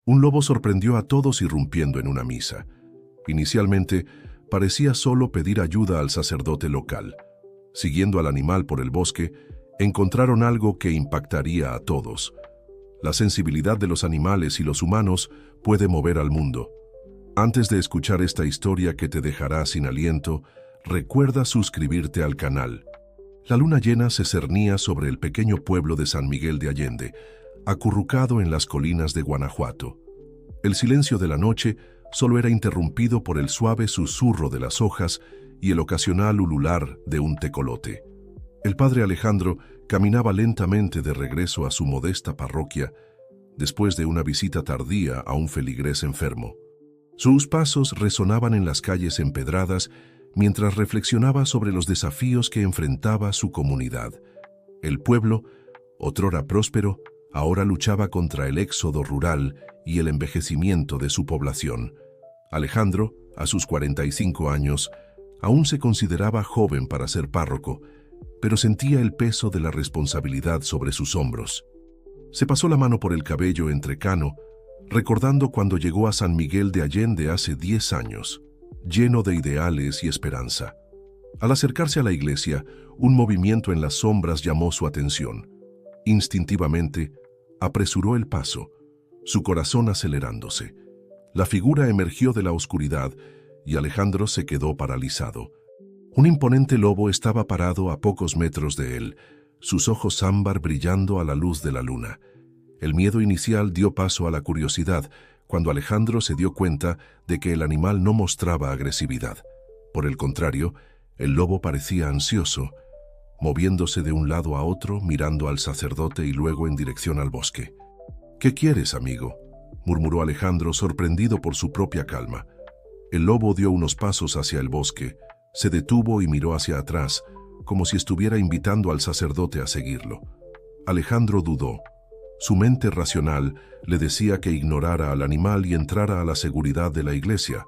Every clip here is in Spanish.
Un lobo sorprendió a todos irrumpiendo en una misa. Inicialmente, parecía solo pedir ayuda al sacerdote local. Siguiendo al animal por el bosque, encontraron algo que impactaría a todos. La sensibilidad de los animales y los humanos puede mover al mundo. Antes de escuchar esta historia que te dejará sin aliento, recuerda suscribirte al canal. La luna llena se cernía sobre el pequeño pueblo de San Miguel de Allende, acurrucado en las colinas de Guanajuato. El silencio de la noche solo era interrumpido por el suave susurro de las hojas y el ocasional ulular de un tecolote. El padre Alejandro caminaba lentamente de regreso a su modesta parroquia, después de una visita tardía a un feligrés enfermo. Sus pasos resonaban en las calles empedradas mientras reflexionaba sobre los desafíos que enfrentaba su comunidad. El pueblo, otrora próspero, ahora luchaba contra el éxodo rural y el envejecimiento de su población. Alejandro, a sus 45 años, aún se consideraba joven para ser párroco, pero sentía el peso de la responsabilidad sobre sus hombros. Se pasó la mano por el cabello entrecano, recordando cuando llegó a San Miguel de Allende hace 10 años, lleno de ideales y esperanza. Al acercarse a la iglesia, un movimiento en las sombras llamó su atención. Instintivamente, apresuró el paso, su corazón acelerándose. La figura emergió de la oscuridad y Alejandro se quedó paralizado. Un imponente lobo estaba parado a pocos metros de él, sus ojos ámbar brillando a la luz de la luna. El miedo inicial dio paso a la curiosidad, cuando Alejandro se dio cuenta de que el animal no mostraba agresividad. Por el contrario, el lobo parecía ansioso, moviéndose de un lado a otro, mirando al sacerdote y luego en dirección al bosque. «¿Qué quieres, amigo?», murmuró Alejandro, sorprendido por su propia calma. El lobo dio unos pasos hacia el bosque, se detuvo y miró hacia atrás, como si estuviera invitando al sacerdote a seguirlo. Alejandro dudó. Su mente racional le decía que ignorara al animal y entrara a la seguridad de la iglesia,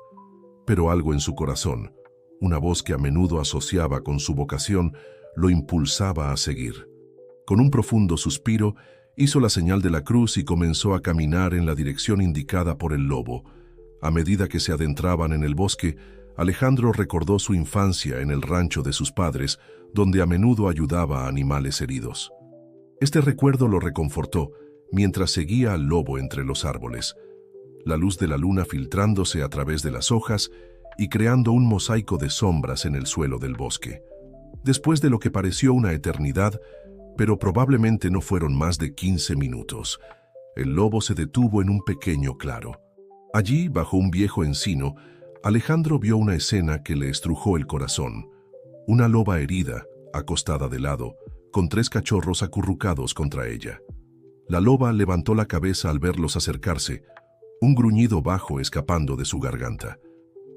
pero algo en su corazón, una voz que a menudo asociaba con su vocación, lo impulsaba a seguir. Con un profundo suspiro, hizo la señal de la cruz y comenzó a caminar en la dirección indicada por el lobo. A medida que se adentraban en el bosque, Alejandro recordó su infancia en el rancho de sus padres, donde a menudo ayudaba a animales heridos. Este recuerdo lo reconfortó mientras seguía al lobo entre los árboles, la luz de la luna filtrándose a través de las hojas y creando un mosaico de sombras en el suelo del bosque. Después de lo que pareció una eternidad, pero probablemente no fueron más de 15 minutos, el lobo se detuvo en un pequeño claro. Allí, bajo un viejo encino, Alejandro vio una escena que le estrujó el corazón. Una loba herida, acostada de lado, con 3 cachorros acurrucados contra ella. La loba levantó la cabeza al verlos acercarse, un gruñido bajo escapando de su garganta.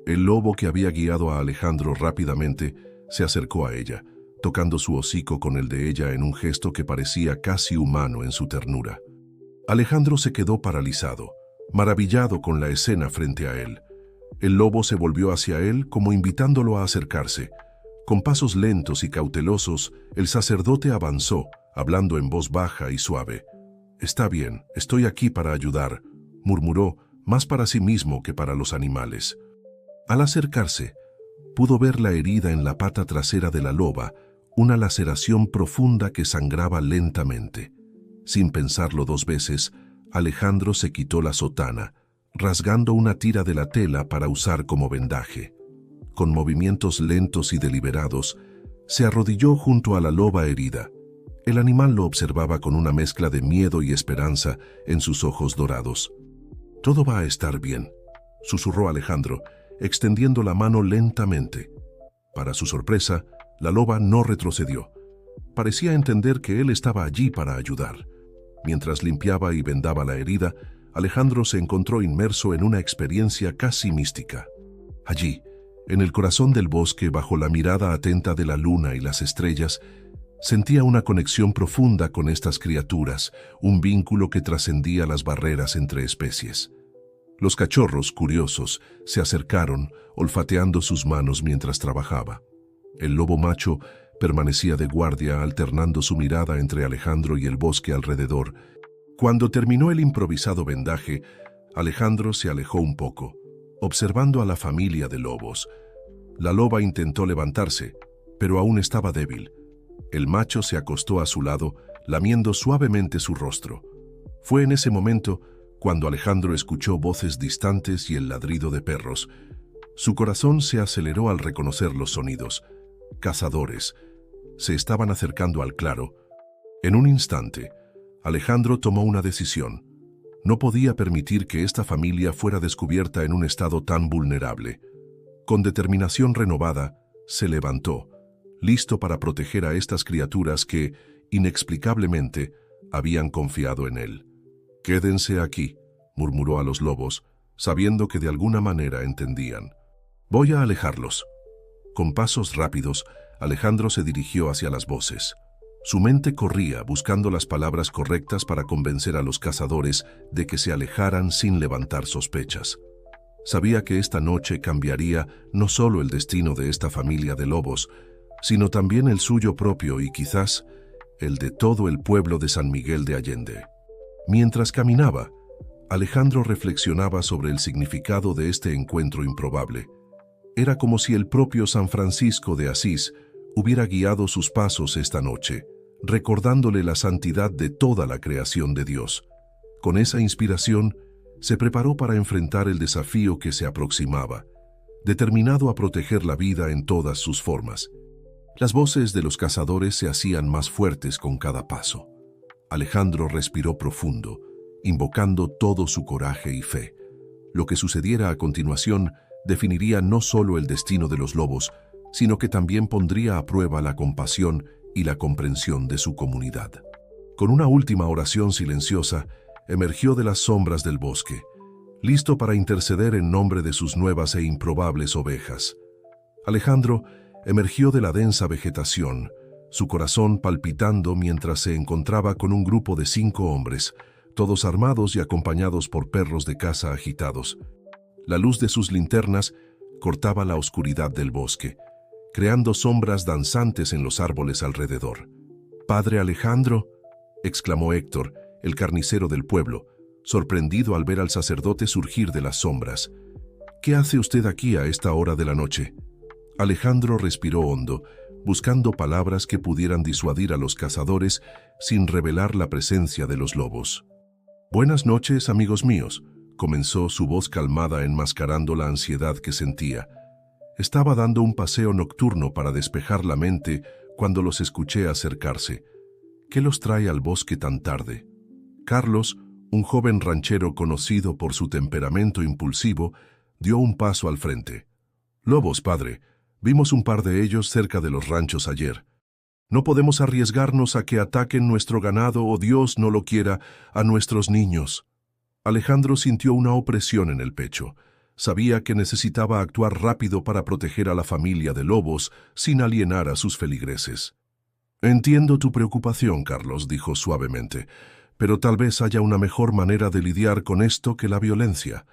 El lobo, que había guiado a Alejandro rápidamente, se acercó a ella, tocando su hocico con el de ella en un gesto que parecía casi humano en su ternura. Alejandro se quedó paralizado, maravillado con la escena frente a él. El lobo se volvió hacia él como invitándolo a acercarse. Con pasos lentos y cautelosos, el sacerdote avanzó, hablando en voz baja y suave. «Está bien, estoy aquí para ayudar», murmuró, más para sí mismo que para los animales. Al acercarse, pudo ver la herida en la pata trasera de la loba, una laceración profunda que sangraba lentamente. Sin pensarlo 2 veces, Alejandro se quitó la sotana, rasgando una tira de la tela para usar como vendaje. Con movimientos lentos y deliberados, se arrodilló junto a la loba herida. El animal lo observaba con una mezcla de miedo y esperanza en sus ojos dorados. «Todo va a estar bien», susurró Alejandro, extendiendo la mano lentamente. Para su sorpresa, la loba no retrocedió. Parecía entender que él estaba allí para ayudar. Mientras limpiaba y vendaba la herida, Alejandro se encontró inmerso en una experiencia casi mística. Allí, en el corazón del bosque, bajo la mirada atenta de la luna y las estrellas, sentía una conexión profunda con estas criaturas, un vínculo que trascendía las barreras entre especies. Los cachorros, curiosos, se acercaron, olfateando sus manos mientras trabajaba. El lobo macho permanecía de guardia, alternando su mirada entre Alejandro y el bosque alrededor. Cuando terminó el improvisado vendaje, Alejandro se alejó un poco, observando a la familia de lobos. La loba intentó levantarse, pero aún estaba débil. El macho se acostó a su lado, lamiendo suavemente su rostro. Fue en ese momento cuando Alejandro escuchó voces distantes y el ladrido de perros. Su corazón se aceleró al reconocer los sonidos. Cazadores. Se estaban acercando al claro. En un instante, Alejandro tomó una decisión. No podía permitir que esta familia fuera descubierta en un estado tan vulnerable. Con determinación renovada, se levantó, listo para proteger a estas criaturas que, inexplicablemente, habían confiado en él. «Quédense aquí», murmuró a los lobos, sabiendo que de alguna manera entendían. «Voy a alejarlos». Con pasos rápidos, Alejandro se dirigió hacia las voces. Su mente corría buscando las palabras correctas para convencer a los cazadores de que se alejaran sin levantar sospechas. Sabía que esta noche cambiaría no solo el destino de esta familia de lobos, sino también el suyo propio y quizás el de todo el pueblo de San Miguel de Allende. Mientras caminaba, Alejandro reflexionaba sobre el significado de este encuentro improbable. Era como si el propio San Francisco de Asís hubiera guiado sus pasos esta noche, recordándole la santidad de toda la creación de Dios. Con esa inspiración, se preparó para enfrentar el desafío que se aproximaba, determinado a proteger la vida en todas sus formas. Las voces de los cazadores se hacían más fuertes con cada paso. Alejandro respiró profundo, invocando todo su coraje y fe. Lo que sucediera a continuación definiría no solo el destino de los lobos, sino que también pondría a prueba la compasión y la comprensión de su comunidad. Con una última oración silenciosa, emergió de las sombras del bosque, listo para interceder en nombre de sus nuevas e improbables ovejas. Alejandro emergió de la densa vegetación, su corazón palpitando mientras se encontraba con un grupo de 5 hombres, todos armados y acompañados por perros de caza agitados. La luz de sus linternas cortaba la oscuridad del bosque, creando sombras danzantes en los árboles alrededor. «Padre Alejandro», exclamó Héctor, el carnicero del pueblo, sorprendido al ver al sacerdote surgir de las sombras. «¿Qué hace usted aquí a esta hora de la noche?» Alejandro respiró hondo, buscando palabras que pudieran disuadir a los cazadores sin revelar la presencia de los lobos. «Buenas noches, amigos míos», comenzó su voz calmada enmascarando la ansiedad que sentía. Estaba dando un paseo nocturno para despejar la mente cuando los escuché acercarse. «¿Qué los trae al bosque tan tarde?» Carlos, un joven ranchero conocido por su temperamento impulsivo, dio un paso al frente. «Lobos, padre. Vimos un par de ellos cerca de los ranchos ayer. No podemos arriesgarnos a que ataquen nuestro ganado o, Dios no lo quiera, a nuestros niños». Alejandro sintió una opresión en el pecho. Sabía que necesitaba actuar rápido para proteger a la familia de lobos sin alienar a sus feligreses. «Entiendo tu preocupación, Carlos», dijo suavemente, «pero tal vez haya una mejor manera de lidiar con esto que la violencia».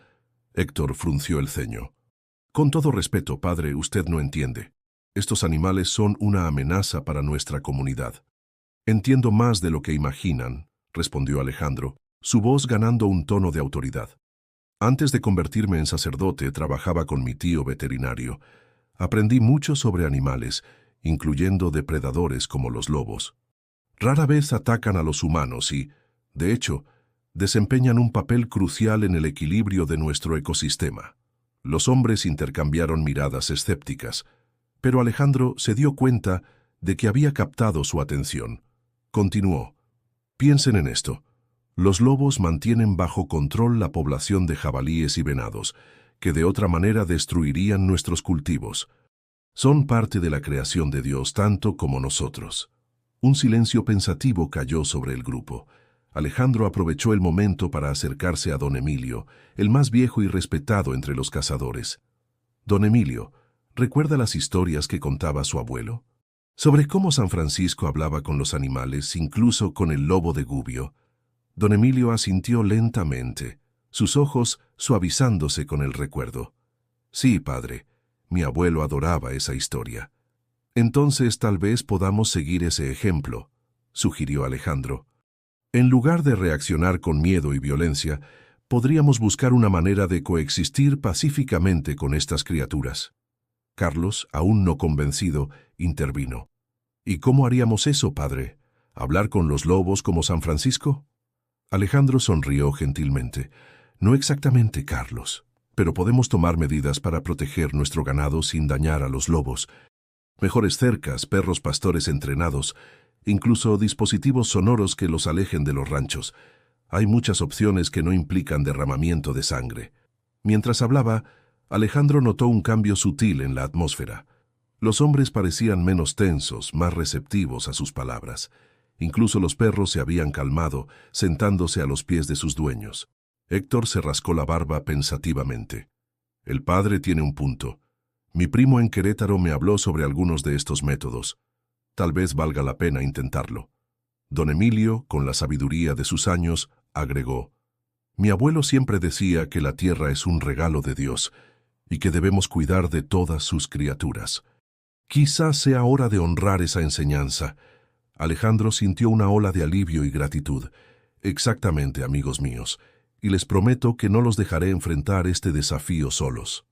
Héctor frunció el ceño. «Con todo respeto, padre, usted no entiende. Estos animales son una amenaza para nuestra comunidad». «Entiendo más de lo que imaginan», respondió Alejandro, su voz ganando un tono de autoridad. «Antes de convertirme en sacerdote, trabajaba con mi tío veterinario. Aprendí mucho sobre animales, incluyendo depredadores como los lobos. Rara vez atacan a los humanos y, de hecho, desempeñan un papel crucial en el equilibrio de nuestro ecosistema». Los hombres intercambiaron miradas escépticas, pero Alejandro se dio cuenta de que había captado su atención. Continuó: «Piensen en esto. Los lobos mantienen bajo control la población de jabalíes y venados, que de otra manera destruirían nuestros cultivos. Son parte de la creación de Dios tanto como nosotros». Un silencio pensativo cayó sobre el grupo. Alejandro aprovechó el momento para acercarse a don Emilio, el más viejo y respetado entre los cazadores. «Don Emilio, ¿recuerda las historias que contaba su abuelo? Sobre cómo San Francisco hablaba con los animales, incluso con el lobo de Gubbio». Don Emilio asintió lentamente, sus ojos suavizándose con el recuerdo. «Sí, padre, mi abuelo adoraba esa historia». «Entonces tal vez podamos seguir ese ejemplo», sugirió Alejandro. «En lugar de reaccionar con miedo y violencia, podríamos buscar una manera de coexistir pacíficamente con estas criaturas. Carlos, aún no convencido, intervino. ¿Y cómo haríamos eso, padre? ¿Hablar con los lobos como San Francisco? Alejandro sonrió gentilmente. No exactamente, Carlos, pero podemos tomar medidas para proteger nuestro ganado sin dañar a los lobos. Mejores cercas, perros pastores entrenados, incluso dispositivos sonoros que los alejen de los ranchos. Hay muchas opciones que no implican derramamiento de sangre. Mientras hablaba, Alejandro notó un cambio sutil en la atmósfera. Los hombres parecían menos tensos, más receptivos a sus palabras. Incluso los perros se habían calmado, sentándose a los pies de sus dueños. Héctor se rascó la barba pensativamente. El padre tiene un punto. Mi primo en Querétaro me habló sobre algunos de estos métodos. Tal vez valga la pena intentarlo. Don Emilio, con la sabiduría de sus años, agregó: mi abuelo siempre decía que la tierra es un regalo de Dios y que debemos cuidar de todas sus criaturas. Quizás sea hora de honrar esa enseñanza. Alejandro sintió una ola de alivio y gratitud. Exactamente, amigos míos, y les prometo que no los dejaré enfrentar este desafío solos.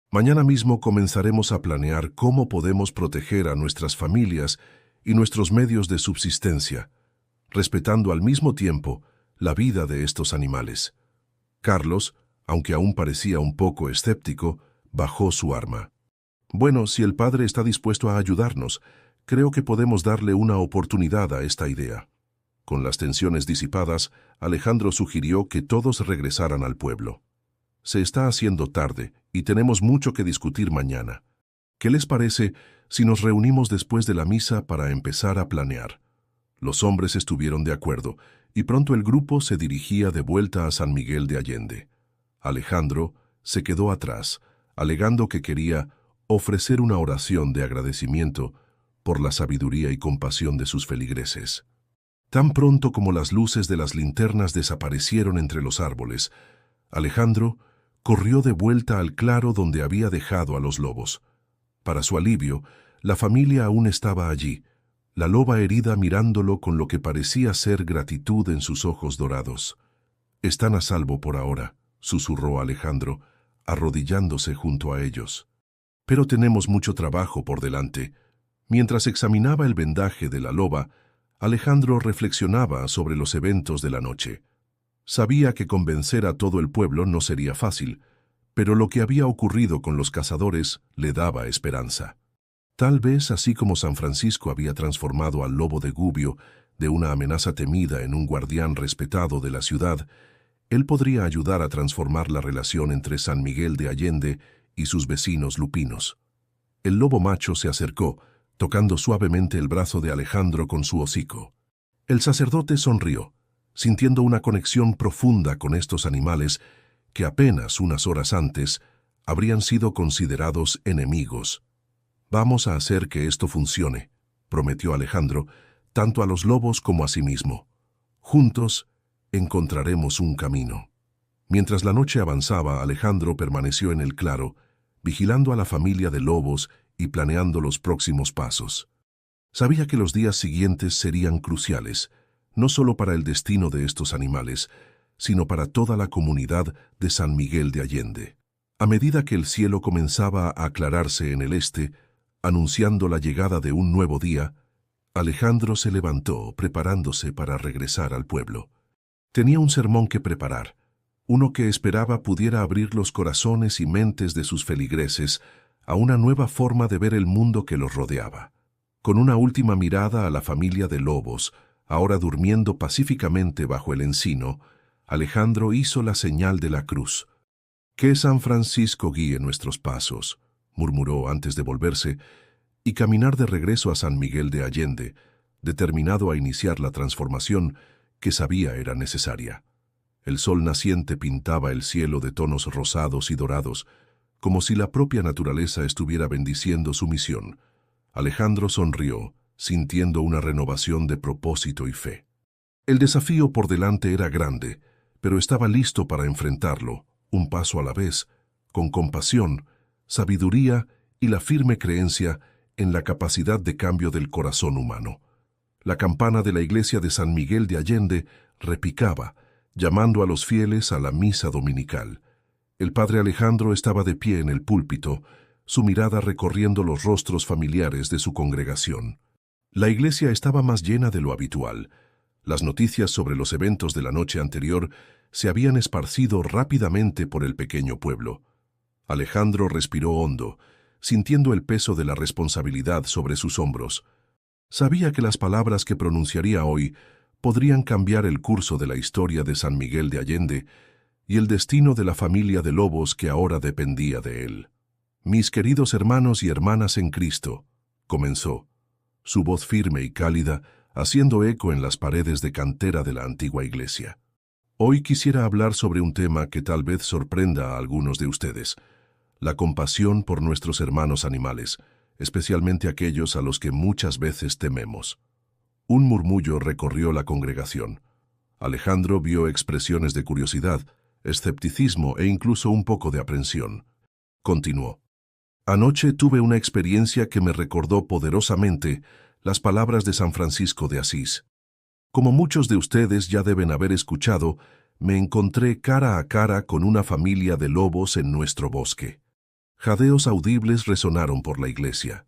Mañana mismo comenzaremos a planear cómo podemos proteger a nuestras familias y nuestros medios de subsistencia, respetando al mismo tiempo la vida de estos animales. Carlos, aunque aún parecía un poco escéptico, bajó su arma. Bueno, si el padre está dispuesto a ayudarnos, creo que podemos darle una oportunidad a esta idea. Con las tensiones disipadas, Alejandro sugirió que todos regresaran al pueblo. Se está haciendo tarde y tenemos mucho que discutir mañana. ¿Qué les parece si nos reunimos después de la misa para empezar a planear? Los hombres estuvieron de acuerdo y pronto el grupo se dirigía de vuelta a San Miguel de Allende. Alejandro se quedó atrás, alegando que quería ofrecer una oración de agradecimiento por la sabiduría y compasión de sus feligreses. Tan pronto como las luces de las linternas desaparecieron entre los árboles, Alejandro corrió de vuelta al claro donde había dejado a los lobos. Para su alivio, la familia aún estaba allí, la loba herida mirándolo con lo que parecía ser gratitud en sus ojos dorados. «Están a salvo por ahora», susurró Alejandro, arrodillándose junto a ellos. «Pero tenemos mucho trabajo por delante». Mientras examinaba el vendaje de la loba, Alejandro reflexionaba sobre los eventos de la noche. Sabía que convencer a todo el pueblo no sería fácil, pero lo que había ocurrido con los cazadores le daba esperanza. Tal vez, así como San Francisco había transformado al lobo de Gubbio de una amenaza temida en un guardián respetado de la ciudad, él podría ayudar a transformar la relación entre San Miguel de Allende y sus vecinos lupinos. El lobo macho se acercó, tocando suavemente el brazo de Alejandro con su hocico. El sacerdote sonrió, sintiendo una conexión profunda con estos animales que apenas unas horas antes habrían sido considerados enemigos. «Vamos a hacer que esto funcione», prometió Alejandro, tanto a los lobos como a sí mismo. «Juntos encontraremos un camino». Mientras la noche avanzaba, Alejandro permaneció en el claro, vigilando a la familia de lobos y planeando los próximos pasos. Sabía que los días siguientes serían cruciales, no solo para el destino de estos animales, sino para toda la comunidad de San Miguel de Allende. A medida que el cielo comenzaba a aclararse en el este, anunciando la llegada de un nuevo día, Alejandro se levantó preparándose para regresar al pueblo. Tenía un sermón que preparar, uno que esperaba pudiera abrir los corazones y mentes de sus feligreses a una nueva forma de ver el mundo que los rodeaba. Con una última mirada a la familia de lobos, ahora durmiendo pacíficamente bajo el encino, Alejandro hizo la señal de la cruz. «Que San Francisco guíe nuestros pasos», murmuró antes de volverse y caminar de regreso a San Miguel de Allende, determinado a iniciar la transformación que sabía era necesaria. El sol naciente pintaba el cielo de tonos rosados y dorados, como si la propia naturaleza estuviera bendiciendo su misión. Alejandro sonrió, sintiendo una renovación de propósito y fe. El desafío por delante era grande, pero estaba listo para enfrentarlo, un paso a la vez, con compasión, sabiduría y la firme creencia en la capacidad de cambio del corazón humano. La campana de la iglesia de San Miguel de Allende repicaba, llamando a los fieles a la misa dominical. El padre Alejandro estaba de pie en el púlpito, su mirada recorriendo los rostros familiares de su congregación. La iglesia estaba más llena de lo habitual. Las noticias sobre los eventos de la noche anterior se habían esparcido rápidamente por el pequeño pueblo. Alejandro respiró hondo, sintiendo el peso de la responsabilidad sobre sus hombros. Sabía que las palabras que pronunciaría hoy podrían cambiar el curso de la historia de San Miguel de Allende y el destino de la familia de Lobos que ahora dependía de él. «Mis queridos hermanos y hermanas en Cristo», comenzó, su voz firme y cálida haciendo eco en las paredes de cantera de la antigua iglesia. Hoy quisiera hablar sobre un tema que tal vez sorprenda a algunos de ustedes: la compasión por nuestros hermanos animales, especialmente aquellos a los que muchas veces tememos. Un murmullo recorrió la congregación. Alejandro vio expresiones de curiosidad, escepticismo e incluso un poco de aprensión. Continuó. Anoche tuve una experiencia que me recordó poderosamente las palabras de San Francisco de Asís. Como muchos de ustedes ya deben haber escuchado, me encontré cara a cara con una familia de lobos en nuestro bosque. Jadeos audibles resonaron por la iglesia.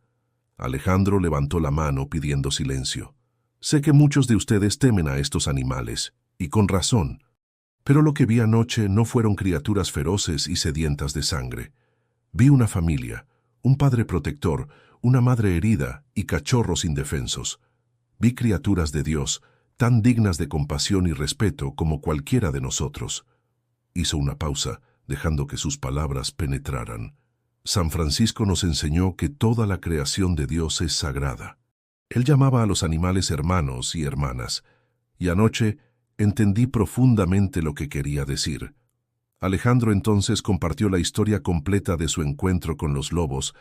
Alejandro levantó la mano pidiendo silencio. Sé que muchos de ustedes temen a estos animales, y con razón, pero lo que vi anoche no fueron criaturas feroces y sedientas de sangre. Vi una familia, un padre protector, una madre herida y cachorros indefensos. Vi criaturas de Dios, tan dignas de compasión y respeto como cualquiera de nosotros. Hizo una pausa, dejando que sus palabras penetraran. San Francisco nos enseñó que toda la creación de Dios es sagrada. Él llamaba a los animales hermanos y hermanas, y anoche entendí profundamente lo que quería decir. Alejandro entonces compartió la historia completa de su encuentro con los lobos,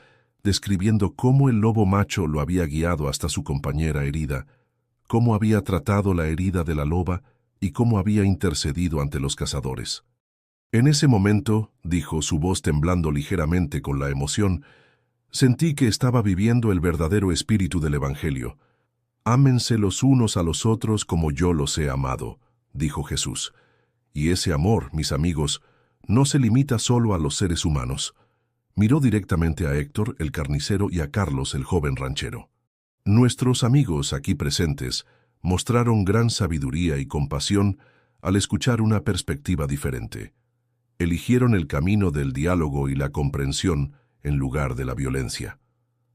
describiendo cómo el lobo macho lo había guiado hasta su compañera herida, cómo había tratado la herida de la loba y cómo había intercedido ante los cazadores. En ese momento, dijo, su voz temblando ligeramente con la emoción, sentí que estaba viviendo el verdadero espíritu del Evangelio. Ámense los unos a los otros como yo los he amado, dijo Jesús. Y ese amor, mis amigos, no se limita solo a los seres humanos. Miró directamente a Héctor, el carnicero, y a Carlos, el joven ranchero. Nuestros amigos aquí presentes mostraron gran sabiduría y compasión al escuchar una perspectiva diferente. Eligieron el camino del diálogo y la comprensión en lugar de la violencia.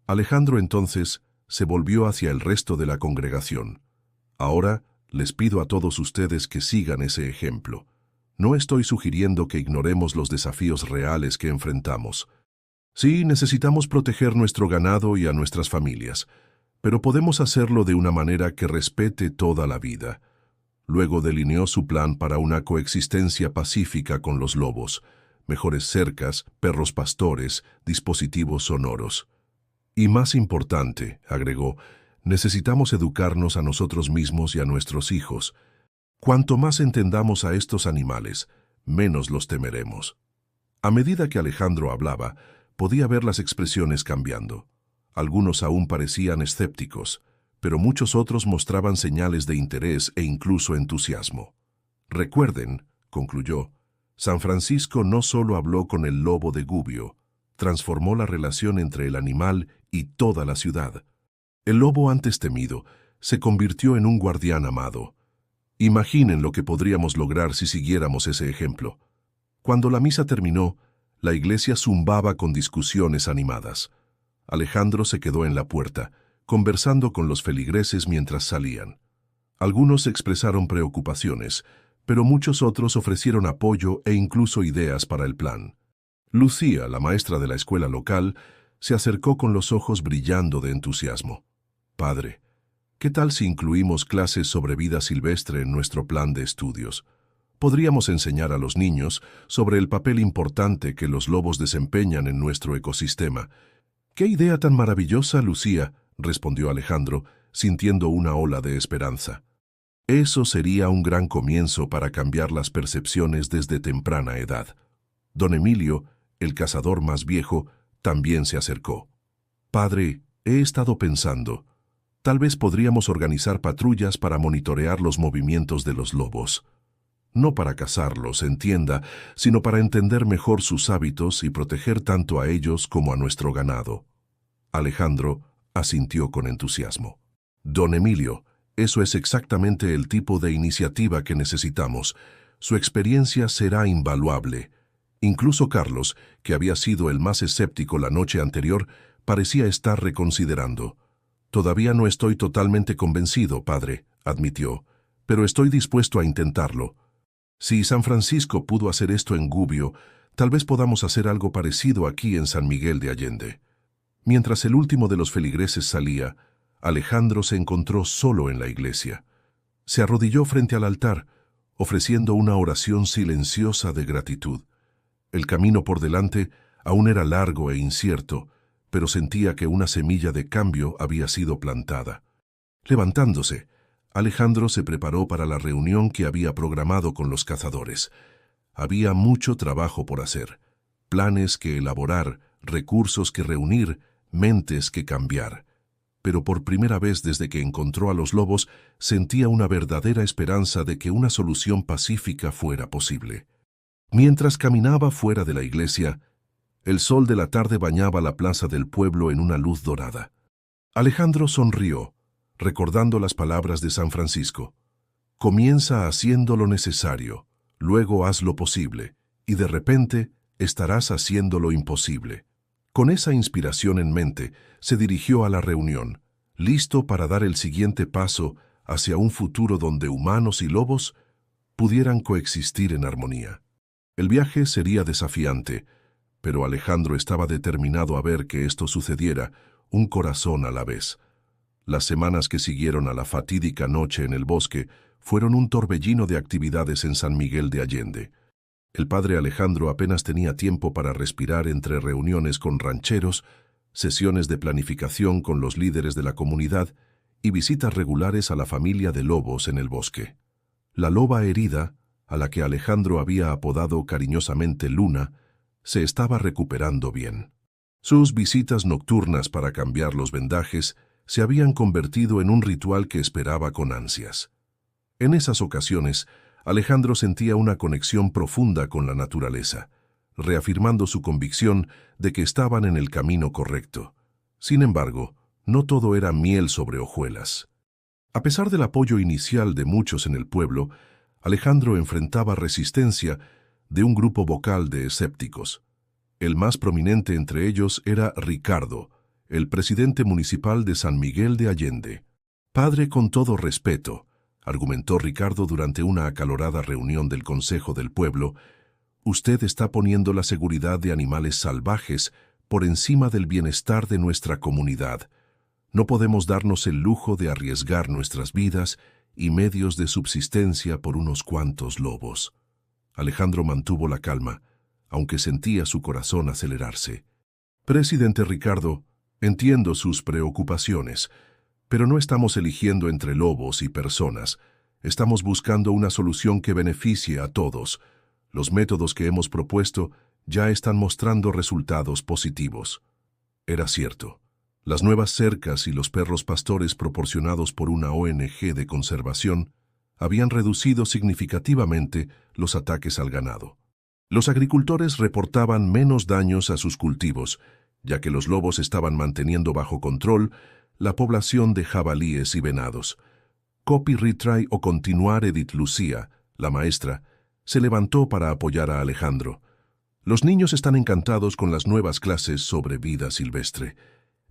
Alejandro entonces se volvió hacia el resto de la congregación. Ahora les pido a todos ustedes que sigan ese ejemplo. No estoy sugiriendo que ignoremos los desafíos reales que enfrentamos. Sí, necesitamos proteger nuestro ganado y a nuestras familias, pero podemos hacerlo de una manera que respete toda la vida. Luego delineó su plan para una coexistencia pacífica con los lobos, mejores cercas, perros pastores, dispositivos sonoros. Y más importante, agregó, necesitamos educarnos a nosotros mismos y a nuestros hijos. Cuanto más entendamos a estos animales, menos los temeremos. A medida que Alejandro hablaba, podía ver las expresiones cambiando. Algunos aún parecían escépticos, pero muchos otros mostraban señales de interés e incluso entusiasmo. Recuerden, concluyó, San Francisco no solo habló con el lobo de Gubbio, transformó la relación entre el animal y toda la ciudad. El lobo antes temido se convirtió en un guardián amado. Imaginen lo que podríamos lograr si siguiéramos ese ejemplo. Cuando la misa terminó, la iglesia zumbaba con discusiones animadas. Alejandro se quedó en la puerta, conversando con los feligreses mientras salían. Algunos expresaron preocupaciones, pero muchos otros ofrecieron apoyo e incluso ideas para el plan. Lucía, la maestra de la escuela local, se acercó con los ojos brillando de entusiasmo. «Padre, ¿qué tal si incluimos clases sobre vida silvestre en nuestro plan de estudios? Podríamos enseñar a los niños sobre el papel importante que los lobos desempeñan en nuestro ecosistema». «¡Qué idea tan maravillosa, Lucía!», respondió Alejandro, sintiendo una ola de esperanza. Eso sería un gran comienzo para cambiar las percepciones desde temprana edad. Don Emilio, el cazador más viejo, también se acercó. «Padre, he estado pensando. Tal vez podríamos organizar patrullas para monitorear los movimientos de los lobos». no para cazarlos, entienda, sino para entender mejor sus hábitos y proteger tanto a ellos como a nuestro ganado. Alejandro asintió con entusiasmo. Don Emilio, eso es exactamente el tipo de iniciativa que necesitamos. Su experiencia será invaluable. Incluso Carlos, que había sido el más escéptico la noche anterior, parecía estar reconsiderando. Todavía no estoy totalmente convencido, padre, admitió, pero estoy dispuesto a intentarlo. Si San Francisco pudo hacer esto en Gubbio, tal vez podamos hacer algo parecido aquí en San Miguel de Allende. Mientras el último de los feligreses salía, Alejandro se encontró solo en la iglesia. Se arrodilló frente al altar, ofreciendo una oración silenciosa de gratitud. El camino por delante aún era largo e incierto, pero sentía que una semilla de cambio había sido plantada. Levantándose, Alejandro se preparó para la reunión que había programado con los cazadores. Había mucho trabajo por hacer, planes que elaborar, recursos que reunir, mentes que cambiar. Pero por primera vez desde que encontró a los lobos, sentía una verdadera esperanza de que una solución pacífica fuera posible. Mientras caminaba fuera de la iglesia, el sol de la tarde bañaba la plaza del pueblo en una luz dorada. Alejandro sonrió, recordando las palabras de San Francisco. Comienza haciendo lo necesario, luego haz lo posible, y de repente estarás haciendo lo imposible. Con esa inspiración en mente, se dirigió a la reunión, listo para dar el siguiente paso hacia un futuro donde humanos y lobos pudieran coexistir en armonía. El viaje sería desafiante, pero Alejandro estaba determinado a ver que esto sucediera, un corazón a la vez. Las semanas que siguieron a la fatídica noche en el bosque fueron un torbellino de actividades en San Miguel de Allende. El padre Alejandro apenas tenía tiempo para respirar entre reuniones con rancheros, sesiones de planificación con los líderes de la comunidad y visitas regulares a la familia de lobos en el bosque. La loba herida, a la que Alejandro había apodado cariñosamente Luna, se estaba recuperando bien. Sus visitas nocturnas para cambiar los vendajes se habían convertido en un ritual que esperaba con ansias. En esas ocasiones, Alejandro sentía una conexión profunda con la naturaleza, reafirmando su convicción de que estaban en el camino correcto. Sin embargo, no todo era miel sobre hojuelas. A pesar del apoyo inicial de muchos en el pueblo, Alejandro enfrentaba resistencia de un grupo vocal de escépticos. El más prominente entre ellos era Ricardo, el presidente municipal de San Miguel de Allende. Padre, con todo respeto, argumentó Ricardo durante una acalorada reunión del Consejo del Pueblo, usted está poniendo la seguridad de animales salvajes por encima del bienestar de nuestra comunidad. No podemos darnos el lujo de arriesgar nuestras vidas y medios de subsistencia por unos cuantos lobos. Alejandro mantuvo la calma, aunque sentía su corazón acelerarse. Presidente Ricardo, entiendo sus preocupaciones, pero no estamos eligiendo entre lobos y personas. Estamos buscando una solución que beneficie a todos. Los métodos que hemos propuesto ya están mostrando resultados positivos. Era cierto. Las nuevas cercas y los perros pastores proporcionados por una ONG de conservación habían reducido significativamente los ataques al ganado. Los agricultores reportaban menos daños a sus cultivos, ya que los lobos estaban manteniendo bajo control la población de jabalíes y venados. Copy Retry o continuar Edith Lucía, la maestra, se levantó para apoyar a Alejandro. Los niños están encantados con las nuevas clases sobre vida silvestre.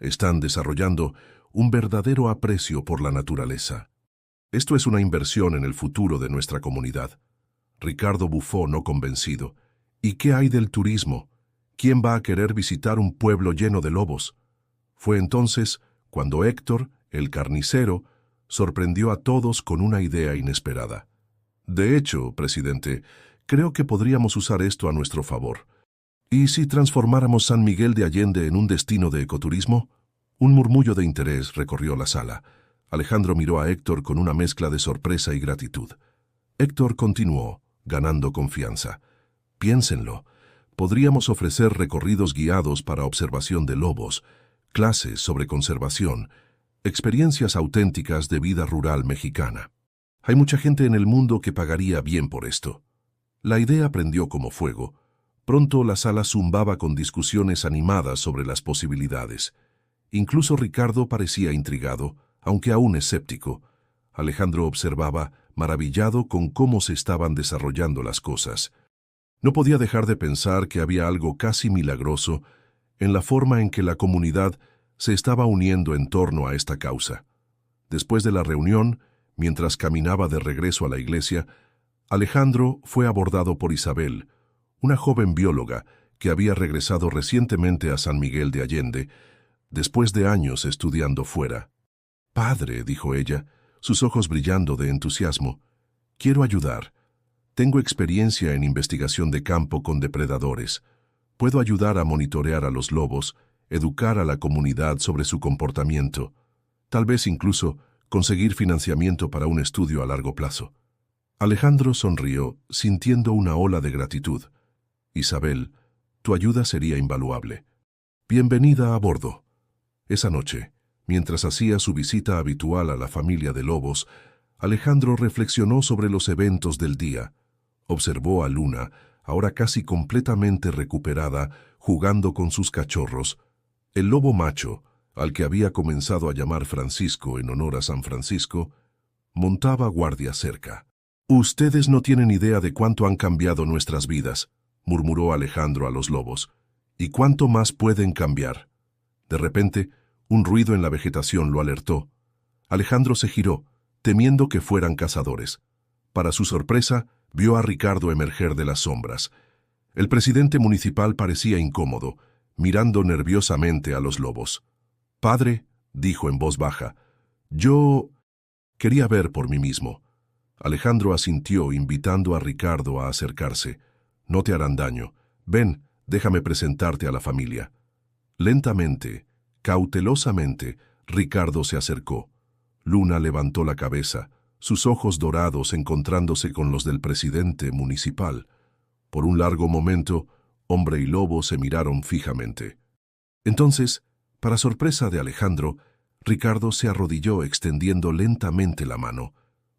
Están desarrollando un verdadero aprecio por la naturaleza. Esto es una inversión en el futuro de nuestra comunidad. Ricardo bufó no convencido. ¿Y qué hay del turismo? ¿Quién va a querer visitar un pueblo lleno de lobos? Fue entonces cuando Héctor, el carnicero, sorprendió a todos con una idea inesperada. De hecho, presidente, creo que podríamos usar esto a nuestro favor. ¿Y si transformáramos San Miguel de Allende en un destino de ecoturismo? Un murmullo de interés recorrió la sala. Alejandro miró a Héctor con una mezcla de sorpresa y gratitud. Héctor continuó, ganando confianza. Piénsenlo. Podríamos ofrecer recorridos guiados para observación de lobos, clases sobre conservación, experiencias auténticas de vida rural mexicana. Hay mucha gente en el mundo que pagaría bien por esto. La idea prendió como fuego. Pronto la sala zumbaba con discusiones animadas sobre las posibilidades. Incluso Ricardo parecía intrigado, aunque aún escéptico. Alejandro observaba, maravillado con cómo se estaban desarrollando las cosas. No podía dejar de pensar que había algo casi milagroso en la forma en que la comunidad se estaba uniendo en torno a esta causa. Después de la reunión, mientras caminaba de regreso a la iglesia, Alejandro fue abordado por Isabel, una joven bióloga que había regresado recientemente a San Miguel de Allende, después de años estudiando fuera. «Padre», dijo ella, sus ojos brillando de entusiasmo, «quiero ayudar. Tengo experiencia en investigación de campo con depredadores. Puedo ayudar a monitorear a los lobos, educar a la comunidad sobre su comportamiento, tal vez incluso conseguir financiamiento para un estudio a largo plazo». Alejandro sonrió, sintiendo una ola de gratitud. «Isabel, tu ayuda sería invaluable. Bienvenida a bordo». Esa noche, mientras hacía su visita habitual a la familia de lobos, Alejandro reflexionó sobre los eventos del día. Observó a Luna, ahora casi completamente recuperada, jugando con sus cachorros. El lobo macho, al que había comenzado a llamar Francisco en honor a San Francisco, montaba guardia cerca. «Ustedes no tienen idea de cuánto han cambiado nuestras vidas», murmuró Alejandro a los lobos. «¿Y cuánto más pueden cambiar?». De repente, un ruido en la vegetación lo alertó. Alejandro se giró, temiendo que fueran cazadores. Para su sorpresa, vio a Ricardo emerger de las sombras. El presidente municipal parecía incómodo, mirando nerviosamente a los lobos. «Padre», dijo en voz baja, «yo quería ver por mí mismo». Alejandro asintió, invitando a Ricardo a acercarse. «No te harán daño. Ven, déjame presentarte a la familia». Lentamente, cautelosamente, Ricardo se acercó. Luna levantó la cabeza, sus ojos dorados encontrándose con los del presidente municipal. Por un largo momento, hombre y lobo se miraron fijamente. Entonces, para sorpresa de Alejandro, Ricardo se arrodilló extendiendo lentamente la mano.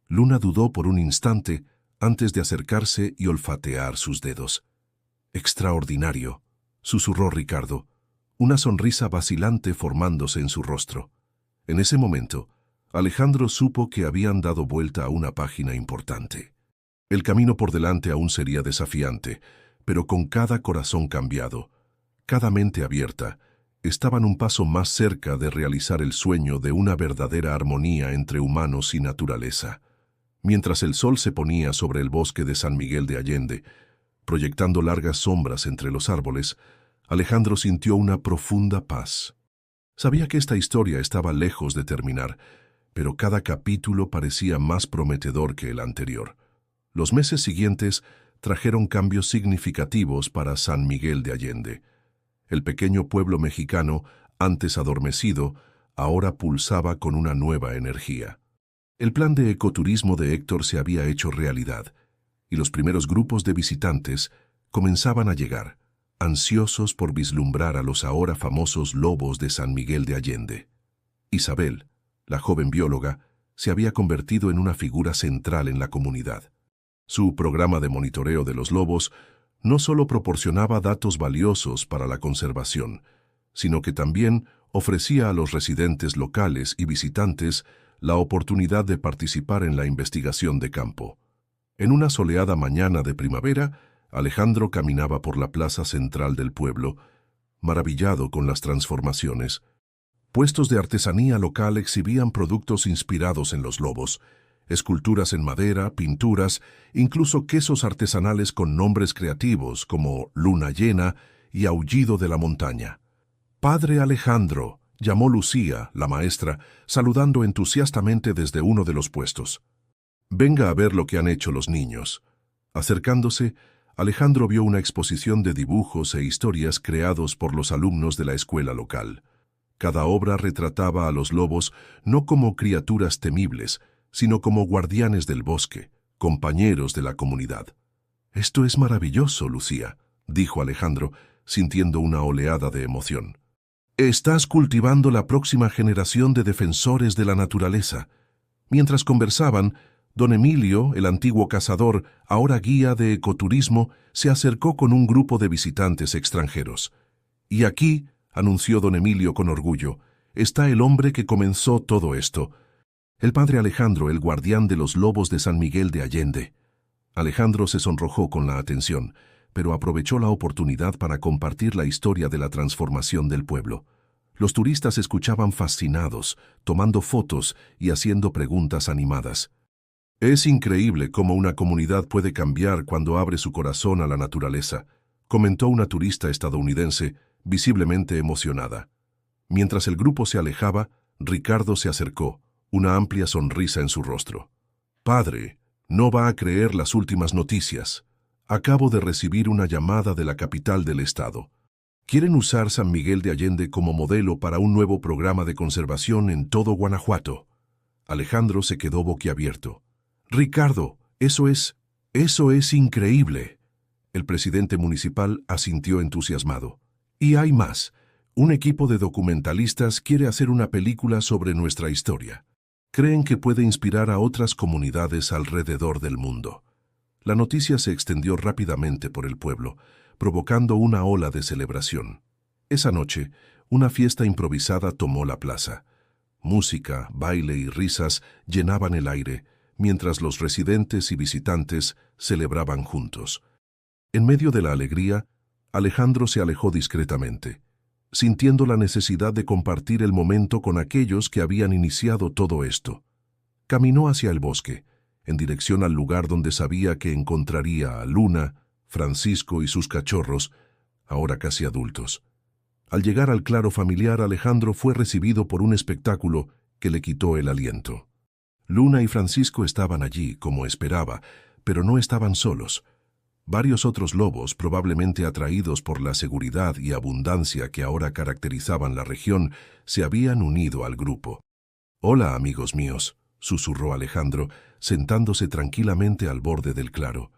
Luna dudó por un instante antes de acercarse y olfatear sus dedos. «Extraordinario», susurró Ricardo, una sonrisa vacilante formándose en su rostro. En ese momento, Alejandro supo que habían dado vuelta a una página importante. El camino por delante aún sería desafiante, pero con cada corazón cambiado, cada mente abierta, estaban un paso más cerca de realizar el sueño de una verdadera armonía entre humanos y naturaleza. Mientras el sol se ponía sobre el bosque de San Miguel de Allende, proyectando largas sombras entre los árboles, Alejandro sintió una profunda paz. Sabía que esta historia estaba lejos de terminar, pero cada capítulo parecía más prometedor que el anterior. Los meses siguientes trajeron cambios significativos para San Miguel de Allende. El pequeño pueblo mexicano, antes adormecido, ahora pulsaba con una nueva energía. El plan de ecoturismo de Héctor se había hecho realidad, y los primeros grupos de visitantes comenzaban a llegar, ansiosos por vislumbrar a los ahora famosos lobos de San Miguel de Allende. Isabel, la joven bióloga, se había convertido en una figura central en la comunidad. Su programa de monitoreo de los lobos no solo proporcionaba datos valiosos para la conservación, sino que también ofrecía a los residentes locales y visitantes la oportunidad de participar en la investigación de campo. En una soleada mañana de primavera, Alejandro caminaba por la plaza central del pueblo, maravillado con las transformaciones. Puestos de artesanía local exhibían productos inspirados en los lobos, esculturas en madera, pinturas, incluso quesos artesanales con nombres creativos como Luna Llena y Aullido de la Montaña. «Padre Alejandro», llamó Lucía, la maestra, saludando entusiastamente desde uno de los puestos. «Venga a ver lo que han hecho los niños». Acercándose, Alejandro vio una exposición de dibujos e historias creados por los alumnos de la escuela local. Cada obra retrataba a los lobos no como criaturas temibles, sino como guardianes del bosque, compañeros de la comunidad. «Esto es maravilloso, Lucía», dijo Alejandro, sintiendo una oleada de emoción. «Estás cultivando la próxima generación de defensores de la naturaleza». Mientras conversaban, Don Emilio, el antiguo cazador, ahora guía de ecoturismo, se acercó con un grupo de visitantes extranjeros. «Y aquí», anunció don Emilio con orgullo, «está el hombre que comenzó todo esto. El padre Alejandro, el guardián de los lobos de San Miguel de Allende». Alejandro se sonrojó con la atención, pero aprovechó la oportunidad para compartir la historia de la transformación del pueblo. Los turistas escuchaban fascinados, tomando fotos y haciendo preguntas animadas. «Es increíble cómo una comunidad puede cambiar cuando abre su corazón a la naturaleza», comentó una turista estadounidense, visiblemente emocionada. Mientras el grupo se alejaba, Ricardo se acercó, una amplia sonrisa en su rostro. «Padre, no va a creer las últimas noticias. Acabo de recibir una llamada de la capital del estado. Quieren usar San Miguel de Allende como modelo para un nuevo programa de conservación en todo Guanajuato». Alejandro se quedó boquiabierto. «Ricardo, eso es increíble». El presidente municipal asintió entusiasmado. «Y hay más. Un equipo de documentalistas quiere hacer una película sobre nuestra historia. Creen que puede inspirar a otras comunidades alrededor del mundo». La noticia se extendió rápidamente por el pueblo, provocando una ola de celebración. Esa noche, una fiesta improvisada tomó la plaza. Música, baile y risas llenaban el aire, mientras los residentes y visitantes celebraban juntos. En medio de la alegría, Alejandro se alejó discretamente, sintiendo la necesidad de compartir el momento con aquellos que habían iniciado todo esto. Caminó hacia el bosque, en dirección al lugar donde sabía que encontraría a Luna, Francisco y sus cachorros, ahora casi adultos. Al llegar al claro familiar, Alejandro fue recibido por un espectáculo que le quitó el aliento. Luna y Francisco estaban allí, como esperaba, pero no estaban solos. Varios otros lobos, probablemente atraídos por la seguridad y abundancia que ahora caracterizaban la región, se habían unido al grupo. «Hola, amigos míos», susurró Alejandro, sentándose tranquilamente al borde del claro.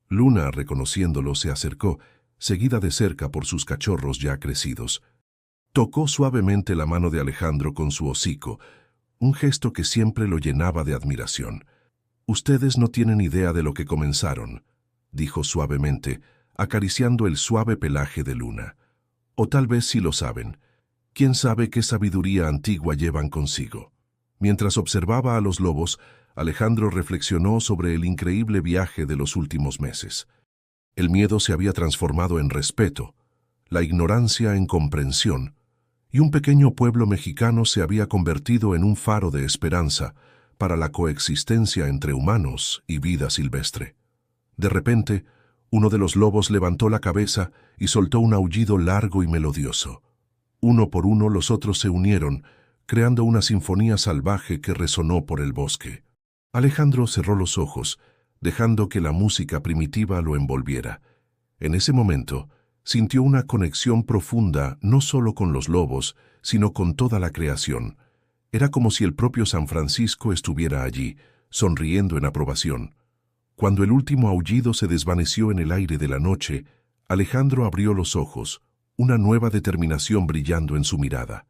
Luna, reconociéndolo, se acercó, seguida de cerca por sus cachorros ya crecidos. Tocó suavemente la mano de Alejandro con su hocico, un gesto que siempre lo llenaba de admiración. «Ustedes no tienen idea de lo que comenzaron», dijo suavemente, acariciando el suave pelaje de Luna. «O tal vez sí lo saben. ¿Quién sabe qué sabiduría antigua llevan consigo?» Mientras observaba a los lobos, Alejandro reflexionó sobre el increíble viaje de los últimos meses. El miedo se había transformado en respeto, la ignorancia en comprensión, y un pequeño pueblo mexicano se había convertido en un faro de esperanza para la coexistencia entre humanos y vida silvestre. De repente, uno de los lobos levantó la cabeza y soltó un aullido largo y melodioso. Uno por uno los otros se unieron, creando una sinfonía salvaje que resonó por el bosque. Alejandro cerró los ojos, dejando que la música primitiva lo envolviera. En ese momento, sintió una conexión profunda no solo con los lobos, sino con toda la creación. Era como si el propio San Francisco estuviera allí, sonriendo en aprobación. Cuando el último aullido se desvaneció en el aire de la noche, Alejandro abrió los ojos, una nueva determinación brillando en su mirada.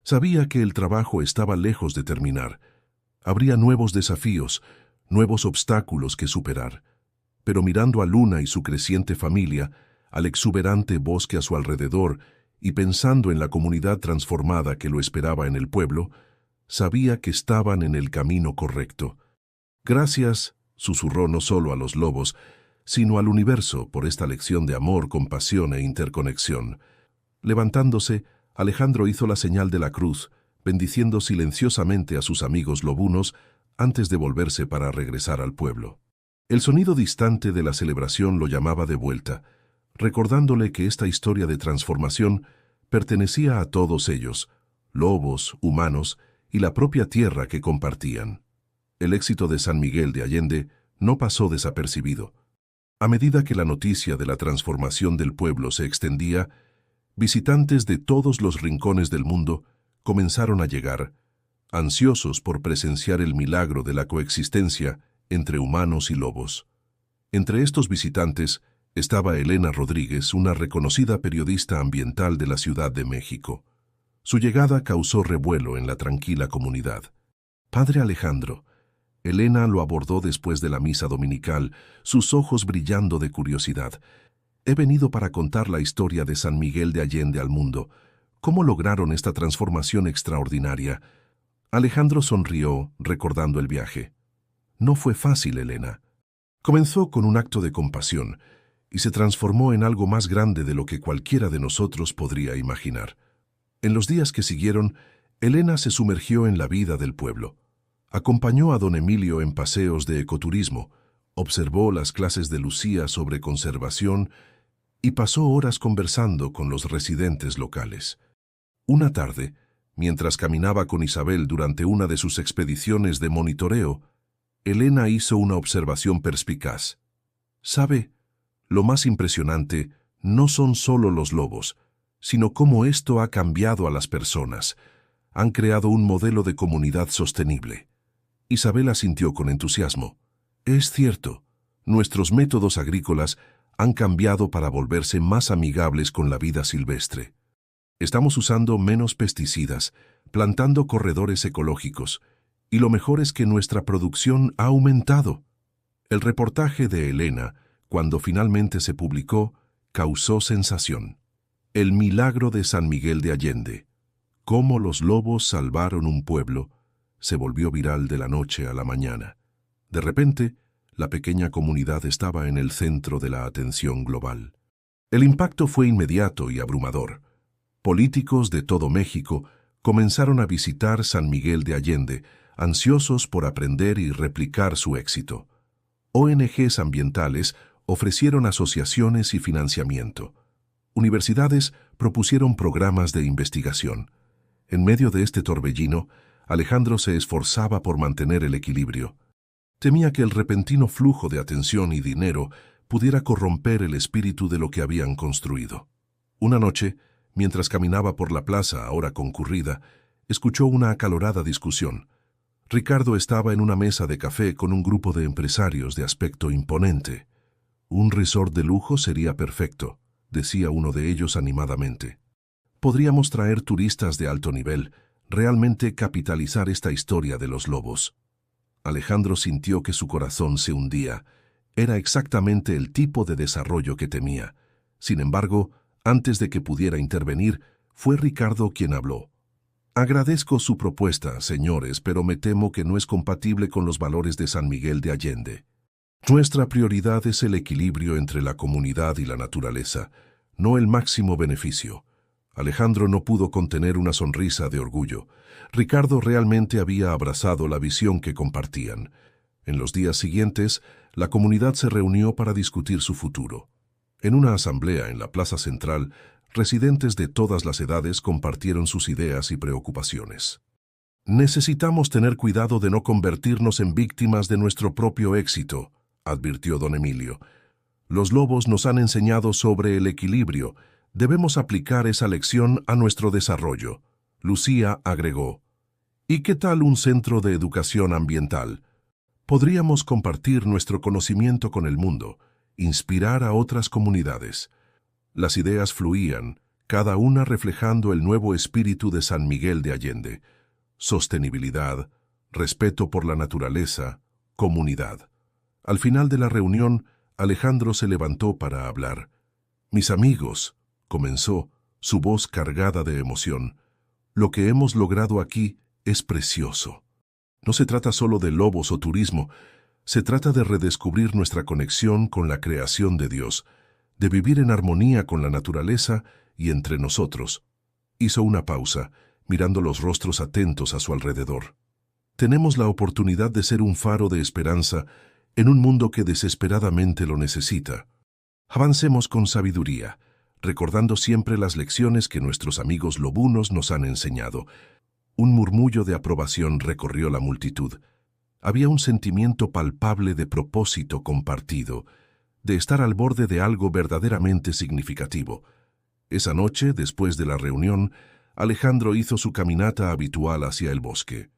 Sabía que el trabajo estaba lejos de terminar. Habría nuevos desafíos, nuevos obstáculos que superar. Pero mirando a Luna y su creciente familia, al exuberante bosque a su alrededor y pensando en la comunidad transformada que lo esperaba en el pueblo, sabía que estaban en el camino correcto. «Gracias», susurró no solo a los lobos, sino al universo por esta lección de amor, compasión e interconexión. Levantándose, Alejandro hizo la señal de la cruz, bendiciendo silenciosamente a sus amigos lobunos antes de volverse para regresar al pueblo. El sonido distante de la celebración lo llamaba de vuelta, recordándole que esta historia de transformación pertenecía a todos ellos, lobos, humanos y la propia tierra que compartían. El éxito de San Miguel de Allende no pasó desapercibido. A medida que la noticia de la transformación del pueblo se extendía, visitantes de todos los rincones del mundo comenzaron a llegar, ansiosos por presenciar el milagro de la coexistencia entre humanos y lobos. Entre estos visitantes estaba Elena Rodríguez, una reconocida periodista ambiental de la Ciudad de México. Su llegada causó revuelo en la tranquila comunidad. «Padre Alejandro, Elena lo abordó después de la misa dominical, sus ojos brillando de curiosidad. He venido para contar la historia de San Miguel de Allende al mundo. ¿Cómo lograron esta transformación extraordinaria? Alejandro sonrió, recordando el viaje. No fue fácil, Elena. Comenzó con un acto de compasión y se transformó en algo más grande de lo que cualquiera de nosotros podría imaginar. En los días que siguieron, Elena se sumergió en la vida del pueblo. Acompañó a don Emilio en paseos de ecoturismo, observó las clases de Lucía sobre conservación y pasó horas conversando con los residentes locales. Una tarde, mientras caminaba con Isabel durante una de sus expediciones de monitoreo, Elena hizo una observación perspicaz. ¿Sabe? Lo más impresionante no son solo los lobos, sino cómo esto ha cambiado a las personas. Han creado un modelo de comunidad sostenible. Isabel asintió con entusiasmo. Es cierto, nuestros métodos agrícolas han cambiado para volverse más amigables con la vida silvestre. Estamos usando menos pesticidas, plantando corredores ecológicos, y lo mejor es que nuestra producción ha aumentado. El reportaje de Elena, cuando finalmente se publicó, causó sensación. El milagro de San Miguel de Allende. Cómo los lobos salvaron un pueblo, se volvió viral de la noche a la mañana. De repente, la pequeña comunidad estaba en el centro de la atención global. El impacto fue inmediato y abrumador. Políticos de todo México comenzaron a visitar San Miguel de Allende, ansiosos por aprender y replicar su éxito. ONGs ambientales ofrecieron asociaciones y financiamiento. Universidades propusieron programas de investigación. En medio de este torbellino, Alejandro se esforzaba por mantener el equilibrio. Temía que el repentino flujo de atención y dinero pudiera corromper el espíritu de lo que habían construido. Una noche, mientras caminaba por la plaza ahora concurrida, escuchó una acalorada discusión. Ricardo estaba en una mesa de café con un grupo de empresarios de aspecto imponente. Un resort de lujo sería perfecto, decía uno de ellos animadamente. Podríamos traer turistas de alto nivel, realmente capitalizar esta historia de los lobos. Alejandro sintió que su corazón se hundía. Era exactamente el tipo de desarrollo que temía. Sin embargo, antes de que pudiera intervenir, fue Ricardo quien habló. Agradezco su propuesta, señores, pero me temo que no es compatible con los valores de San Miguel de Allende. Nuestra prioridad es el equilibrio entre la comunidad y la naturaleza, no el máximo beneficio. Alejandro no pudo contener una sonrisa de orgullo. Ricardo realmente había abrazado la visión que compartían. En los días siguientes, la comunidad se reunió para discutir su futuro. En una asamblea en la plaza central, residentes de todas las edades compartieron sus ideas y preocupaciones. Necesitamos tener cuidado de no convertirnos en víctimas de nuestro propio éxito, advirtió don Emilio. Los lobos nos han enseñado sobre el equilibrio. Debemos aplicar esa lección a nuestro desarrollo. Lucía agregó. ¿Y qué tal un centro de educación ambiental? Podríamos compartir nuestro conocimiento con el mundo, inspirar a otras comunidades. Las ideas fluían, cada una reflejando el nuevo espíritu de San Miguel de Allende. Sostenibilidad, respeto por la naturaleza, comunidad. Al final de la reunión, Alejandro se levantó para hablar. Mis amigos, comenzó, su voz cargada de emoción. Lo que hemos logrado aquí es precioso. No se trata solo de lobos o turismo, se trata de redescubrir nuestra conexión con la creación de Dios, de vivir en armonía con la naturaleza y entre nosotros. Hizo una pausa, mirando los rostros atentos a su alrededor. Tenemos la oportunidad de ser un faro de esperanza en un mundo que desesperadamente lo necesita. Avancemos con sabiduría, recordando siempre las lecciones que nuestros amigos lobunos nos han enseñado. Un murmullo de aprobación recorrió la multitud. Había un sentimiento palpable de propósito compartido, de estar al borde de algo verdaderamente significativo. Esa noche, después de la reunión, Alejandro hizo su caminata habitual hacia el bosque.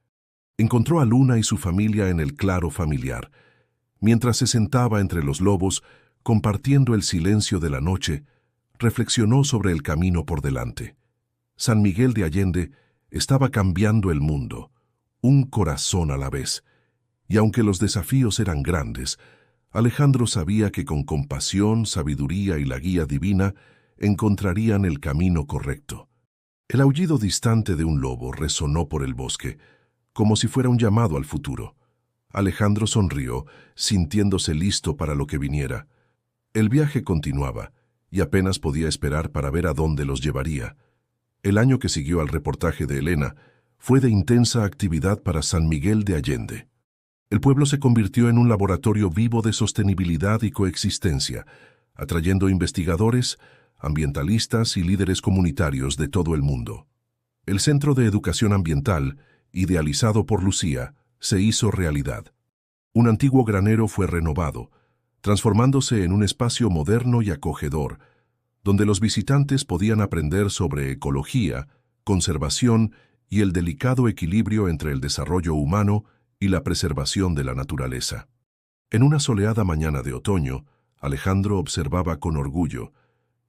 Encontró a Luna y su familia en el claro familiar. Mientras se sentaba entre los lobos, compartiendo el silencio de la noche, reflexionó sobre el camino por delante. San Miguel de Allende estaba cambiando el mundo, un corazón a la vez, Y aunque los desafíos eran grandes, Alejandro sabía que con compasión, sabiduría y la guía divina encontrarían el camino correcto. El aullido distante de un lobo resonó por el bosque, como si fuera un llamado al futuro. Alejandro sonrió, sintiéndose listo para lo que viniera. El viaje continuaba, y apenas podía esperar para ver a dónde los llevaría. El año que siguió al reportaje de Elena fue de intensa actividad para San Miguel de Allende. El pueblo se convirtió en un laboratorio vivo de sostenibilidad y coexistencia, atrayendo investigadores, ambientalistas y líderes comunitarios de todo el mundo. El Centro de Educación Ambiental, idealizado por Lucía, se hizo realidad. Un antiguo granero fue renovado, transformándose en un espacio moderno y acogedor, donde los visitantes podían aprender sobre ecología, conservación y el delicado equilibrio entre el desarrollo humano y la preservación de la naturaleza. En una soleada mañana de otoño, Alejandro observaba con orgullo,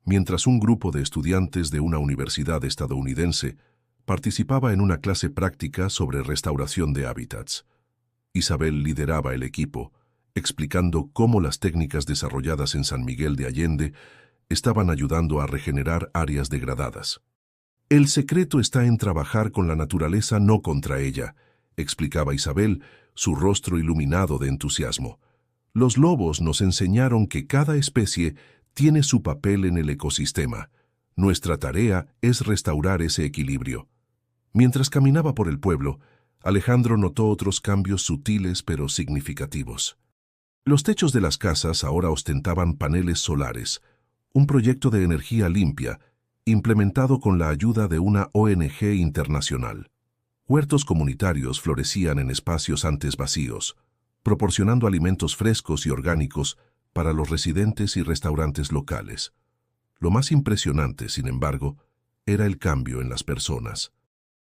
mientras un grupo de estudiantes de una universidad estadounidense participaba en una clase práctica sobre restauración de hábitats. Isabel lideraba el equipo, explicando cómo las técnicas desarrolladas en San Miguel de Allende estaban ayudando a regenerar áreas degradadas. El secreto está en trabajar con la naturaleza, no contra ella, explicaba Isabel, su rostro iluminado de entusiasmo. Los lobos nos enseñaron que cada especie tiene su papel en el ecosistema. Nuestra tarea es restaurar ese equilibrio. Mientras caminaba por el pueblo, Alejandro notó otros cambios sutiles pero significativos. Los techos de las casas ahora ostentaban paneles solares, un proyecto de energía limpia, implementado con la ayuda de una ONG internacional. Huertos comunitarios florecían en espacios antes vacíos, proporcionando alimentos frescos y orgánicos para los residentes y restaurantes locales. Lo más impresionante, sin embargo, era el cambio en las personas.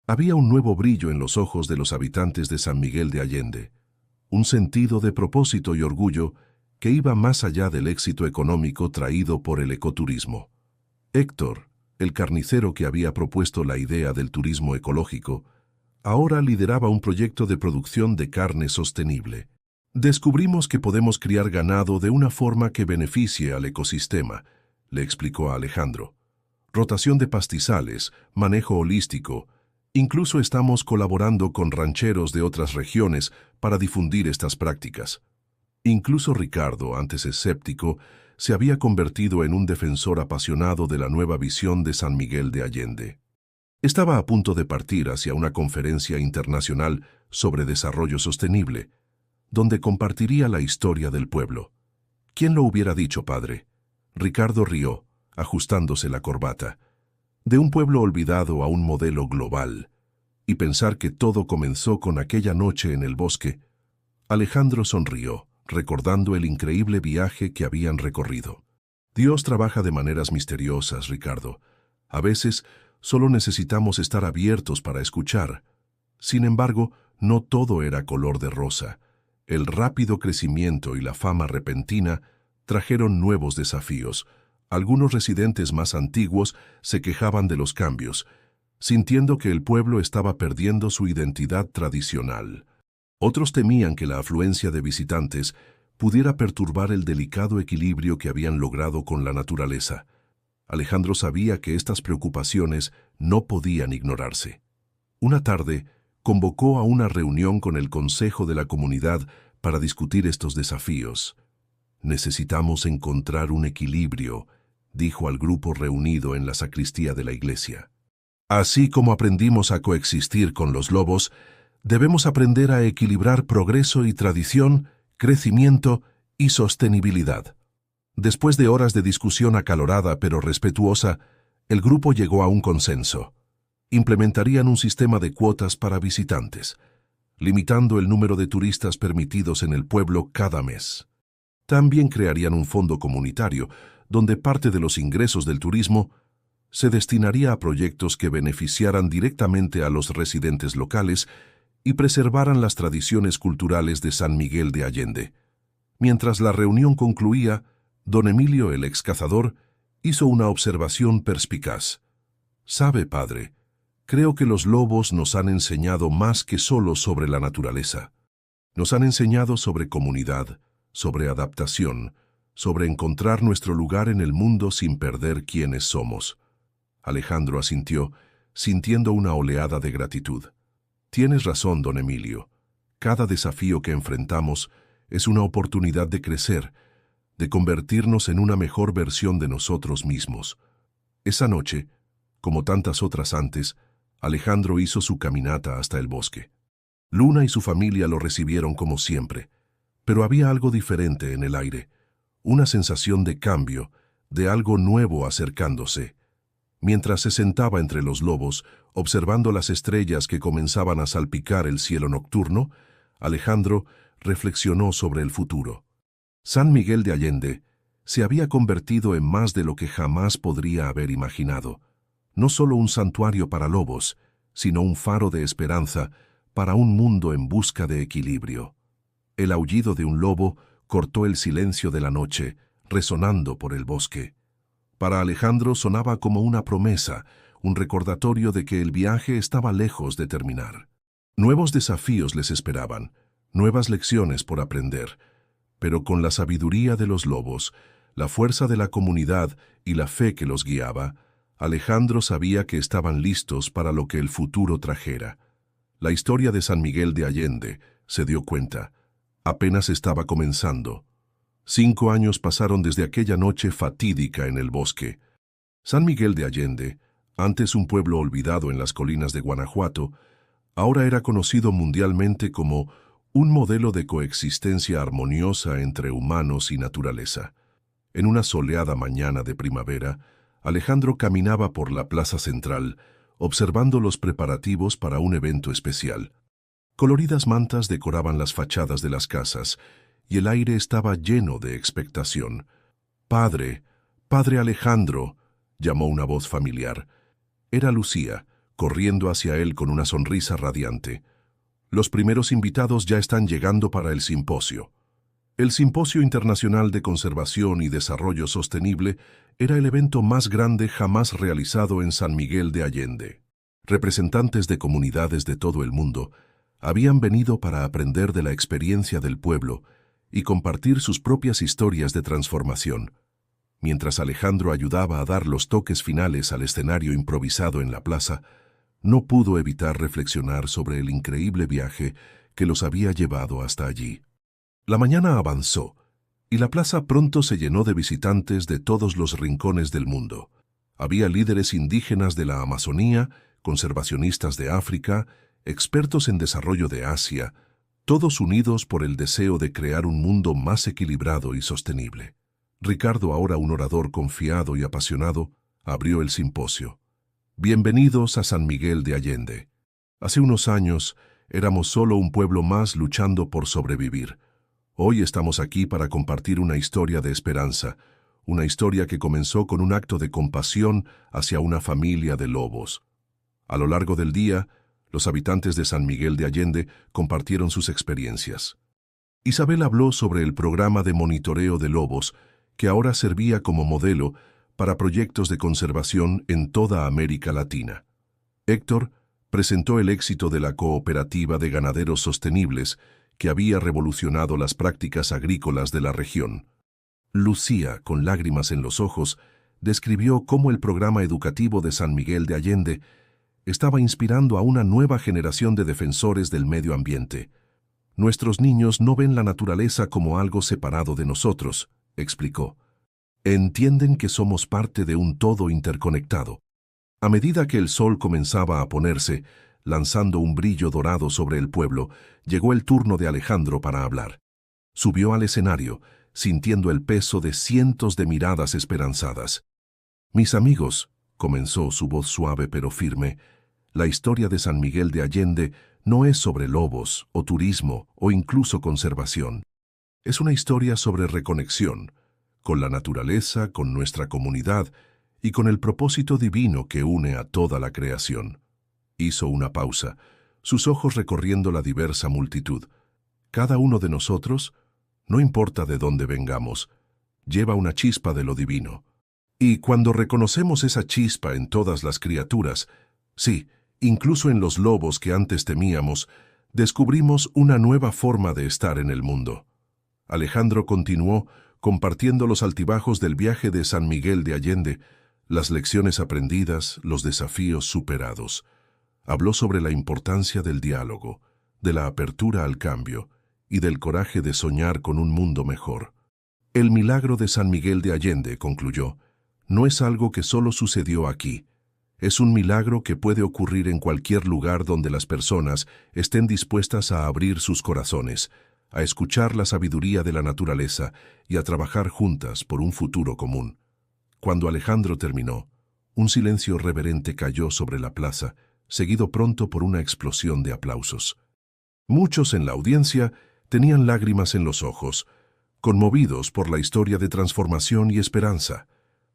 Había un nuevo brillo en los ojos de los habitantes de San Miguel de Allende, un sentido de propósito y orgullo que iba más allá del éxito económico traído por el ecoturismo. Héctor, el carnicero que había propuesto la idea del turismo ecológico, ahora lideraba un proyecto de producción de carne sostenible. Descubrimos que podemos criar ganado de una forma que beneficie al ecosistema, le explicó a Alejandro. Rotación de pastizales, manejo holístico. Incluso estamos colaborando con rancheros de otras regiones para difundir estas prácticas. Incluso Ricardo, antes escéptico, se había convertido en un defensor apasionado de la nueva visión de San Miguel de Allende. Estaba a punto de partir hacia una conferencia internacional sobre desarrollo sostenible, donde compartiría la historia del pueblo. ¿Quién lo hubiera dicho, padre? Ricardo rió, ajustándose la corbata. De un pueblo olvidado a un modelo global, y pensar que todo comenzó con aquella noche en el bosque. Alejandro sonrió, recordando el increíble viaje que habían recorrido. Dios trabaja de maneras misteriosas, Ricardo. A veces solo necesitamos estar abiertos para escuchar. Sin embargo, no todo era color de rosa. El rápido crecimiento y la fama repentina trajeron nuevos desafíos. Algunos residentes más antiguos se quejaban de los cambios, sintiendo que el pueblo estaba perdiendo su identidad tradicional. Otros temían que la afluencia de visitantes pudiera perturbar el delicado equilibrio que habían logrado con la naturaleza. Alejandro sabía que estas preocupaciones no podían ignorarse. Una tarde, convocó a una reunión con el consejo de la comunidad para discutir estos desafíos. Necesitamos encontrar un equilibrio, dijo al grupo reunido en la sacristía de la iglesia. Así como aprendimos a coexistir con los lobos, debemos aprender a equilibrar progreso y tradición, crecimiento y sostenibilidad. Después de horas de discusión acalorada pero respetuosa, el grupo llegó a un consenso. Implementarían un sistema de cuotas para visitantes, limitando el número de turistas permitidos en el pueblo cada mes. También crearían un fondo comunitario, donde parte de los ingresos del turismo se destinaría a proyectos que beneficiaran directamente a los residentes locales y preservaran las tradiciones culturales de San Miguel de Allende. Mientras la reunión concluía, don Emilio, el ex cazador, hizo una observación perspicaz. «Sabe, padre, creo que los lobos nos han enseñado más que solo sobre la naturaleza. Nos han enseñado sobre comunidad, sobre adaptación, sobre encontrar nuestro lugar en el mundo sin perder quiénes somos. Alejandro asintió, sintiendo una oleada de gratitud. Tienes razón, don Emilio. Cada desafío que enfrentamos es una oportunidad de crecer, de convertirnos en una mejor versión de nosotros mismos. Esa noche, como tantas otras antes, Alejandro hizo su caminata hasta el bosque. Luna y su familia lo recibieron como siempre, pero había algo diferente en el aire, una sensación de cambio, de algo nuevo acercándose. Mientras se sentaba entre los lobos, observando las estrellas que comenzaban a salpicar el cielo nocturno, Alejandro reflexionó sobre el futuro. San Miguel de Allende se había convertido en más de lo que jamás podría haber imaginado. No solo un santuario para lobos, sino un faro de esperanza para un mundo en busca de equilibrio. El aullido de un lobo cortó el silencio de la noche, resonando por el bosque. Para Alejandro sonaba como una promesa, un recordatorio de que el viaje estaba lejos de terminar. Nuevos desafíos les esperaban, nuevas lecciones por aprender, pero con la sabiduría de los lobos, la fuerza de la comunidad y la fe que los guiaba, Alejandro sabía que estaban listos para lo que el futuro trajera. La historia de San Miguel de Allende, se dio cuenta, apenas estaba comenzando. 5 años pasaron desde aquella noche fatídica en el bosque. San Miguel de Allende, antes un pueblo olvidado en las colinas de Guanajuato, ahora era conocido mundialmente como un modelo de coexistencia armoniosa entre humanos y naturaleza. En una soleada mañana de primavera, Alejandro caminaba por la plaza central, observando los preparativos para un evento especial. Coloridas mantas decoraban las fachadas de las casas, y el aire estaba lleno de expectación. «Padre, padre Alejandro», llamó una voz familiar. Era Lucía, corriendo hacia él con una sonrisa radiante. «Los primeros invitados ya están llegando para el simposio». El Simposio Internacional de Conservación y Desarrollo Sostenible era el evento más grande jamás realizado en San Miguel de Allende. Representantes de comunidades de todo el mundo habían venido para aprender de la experiencia del pueblo y compartir sus propias historias de transformación. Mientras Alejandro ayudaba a dar los toques finales al escenario improvisado en la plaza, no pudo evitar reflexionar sobre el increíble viaje que los había llevado hasta allí. La mañana avanzó, y la plaza pronto se llenó de visitantes de todos los rincones del mundo. Había líderes indígenas de la Amazonía, conservacionistas de África, expertos en desarrollo de Asia, todos unidos por el deseo de crear un mundo más equilibrado y sostenible. Ricardo, ahora un orador confiado y apasionado, abrió el simposio. Bienvenidos a San Miguel de Allende. Hace unos años éramos solo un pueblo más luchando por sobrevivir. Hoy estamos aquí para compartir una historia de esperanza, una historia que comenzó con un acto de compasión hacia una familia de lobos. A lo largo del día, los habitantes de San Miguel de Allende compartieron sus experiencias. Isabel habló sobre el programa de monitoreo de lobos, que ahora servía como modelo para proyectos de conservación en toda América Latina. Héctor presentó el éxito de la Cooperativa de Ganaderos Sostenibles, que había revolucionado las prácticas agrícolas de la región. Lucía, con lágrimas en los ojos, describió cómo el programa educativo de San Miguel de Allende estaba inspirando a una nueva generación de defensores del medio ambiente. Nuestros niños no ven la naturaleza como algo separado de nosotros, explicó. Entienden que somos parte de un todo interconectado. A medida que el sol comenzaba a ponerse, lanzando un brillo dorado sobre el pueblo, llegó el turno de Alejandro para hablar. Subió al escenario, sintiendo el peso de cientos de miradas esperanzadas. «Mis amigos», comenzó su voz suave pero firme, «la historia de San Miguel de Allende no es sobre lobos, o turismo, o incluso conservación. Es una historia sobre reconexión, con la naturaleza, con nuestra comunidad y con el propósito divino que une a toda la creación». Hizo una pausa, sus ojos recorriendo la diversa multitud. Cada uno de nosotros, no importa de dónde vengamos, lleva una chispa de lo divino. Y cuando reconocemos esa chispa en todas las criaturas, sí, incluso en los lobos que antes temíamos, descubrimos una nueva forma de estar en el mundo. Alejandro continuó compartiendo los altibajos del viaje de San Miguel de Allende, las lecciones aprendidas, los desafíos superados. Habló sobre la importancia del diálogo, de la apertura al cambio y del coraje de soñar con un mundo mejor. El milagro de San Miguel de Allende, concluyó, no es algo que solo sucedió aquí. Es un milagro que puede ocurrir en cualquier lugar donde las personas estén dispuestas a abrir sus corazones, a escuchar la sabiduría de la naturaleza y a trabajar juntas por un futuro común. Cuando Alejandro terminó, un silencio reverente cayó sobre la plaza, seguido pronto por una explosión de aplausos. Muchos en la audiencia tenían lágrimas en los ojos, conmovidos por la historia de transformación y esperanza.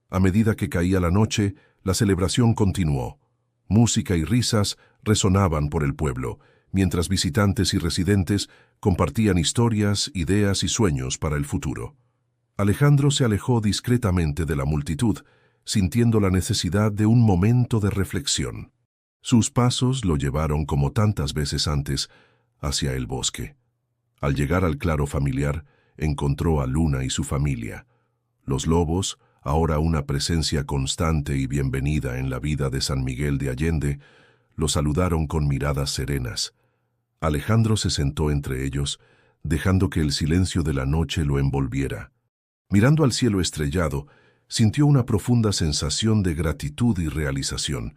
A medida que caía la noche, la celebración continuó. Música y risas resonaban por el pueblo, mientras visitantes y residentes compartían historias, ideas y sueños para el futuro. Alejandro se alejó discretamente de la multitud, sintiendo la necesidad de un momento de reflexión. Sus pasos lo llevaron, como tantas veces antes, hacia el bosque. Al llegar al claro familiar, encontró a Luna y su familia. Los lobos, ahora una presencia constante y bienvenida en la vida de San Miguel de Allende, lo saludaron con miradas serenas. Alejandro se sentó entre ellos, dejando que el silencio de la noche lo envolviera. Mirando al cielo estrellado, sintió una profunda sensación de gratitud y realización.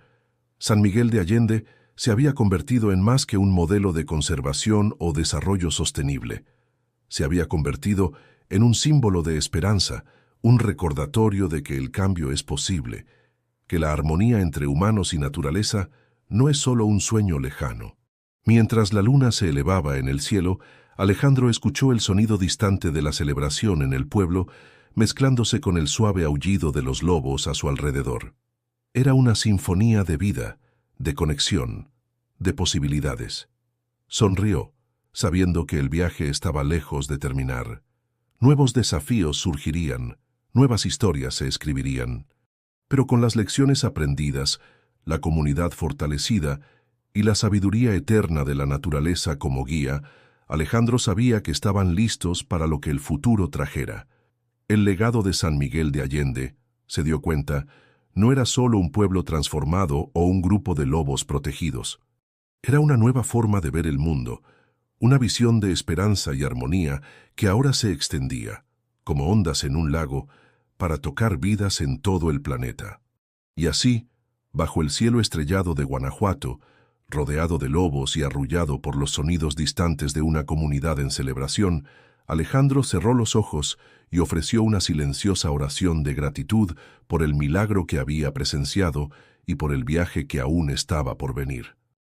San Miguel de Allende se había convertido en más que un modelo de conservación o desarrollo sostenible. Se había convertido en un símbolo de esperanza, un recordatorio de que el cambio es posible, que la armonía entre humanos y naturaleza no es solo un sueño lejano. Mientras la luna se elevaba en el cielo, Alejandro escuchó el sonido distante de la celebración en el pueblo, mezclándose con el suave aullido de los lobos a su alrededor. Era una sinfonía de vida, de conexión, de posibilidades. Sonrió, sabiendo que el viaje estaba lejos de terminar. Nuevos desafíos surgirían, nuevas historias se escribirían. Pero con las lecciones aprendidas, la comunidad fortalecida y la sabiduría eterna de la naturaleza como guía, Alejandro sabía que estaban listos para lo que el futuro trajera. El legado de San Miguel de Allende, se dio cuenta, no era solo un pueblo transformado o un grupo de lobos protegidos. Era una nueva forma de ver el mundo, una visión de esperanza y armonía que ahora se extendía, como ondas en un lago, para tocar vidas en todo el planeta. Y así, bajo el cielo estrellado de Guanajuato, rodeado de lobos y arrullado por los sonidos distantes de una comunidad en celebración, Alejandro cerró los ojos y ofreció una silenciosa oración de gratitud por el milagro que había presenciado y por el viaje que aún estaba por venir.